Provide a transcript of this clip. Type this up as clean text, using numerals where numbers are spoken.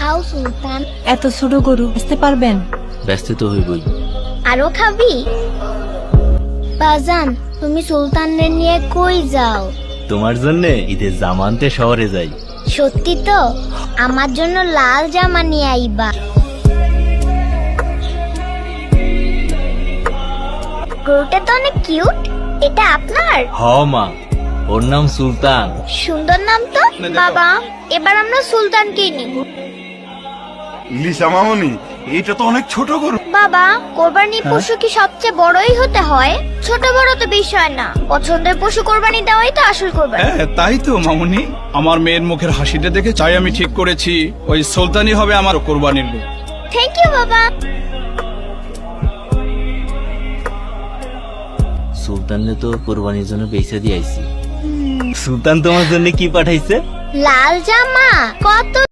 খাও সুলতান। এত ছোট গরু বেচতে পারবেন? ব্যস্ত তো হইবই। আরো খাবি? বাজান, তুমি সুলতানরে নিয়ে কই যাও? তোমার জন্য ঈদের জামা আনতে শহরে যাই। সত্যি তো? আমার জন্য লাল জামা নিয়ে আইবা। গরুটা তো অনেক কিউট। এটা আপনার? হ মা, ওর নাম সুলতান। সুন্দর নাম তো। বাবা, এবার আমরা সুলতানকেই নিব। লিসা মামনি, এটা তো অনেক ছোট গরু। বাবা, কোরবানি পশু কি সবচেয়ে বড়ই হতে হয়? ছোট বড় তো বিষয় না, পছন্দের পশু কোরবানি দেওয়াই তো আসল কোরবানি। হ্যাঁ তাই তো মামুনি, আমার মেয়ের মুখের হাসিটা দেখে চাই আমি ঠিক করেছি ওই সুলতানি হবে আমার কোরবানির গরু। থ্যাংক ইউ বাবা। সুলতানরে তো কোরবানির জন্য পয়সা দিয়ে আইছি। সুলতান তোমার জন্য কি পাঠাইছে? লাল জামা। কত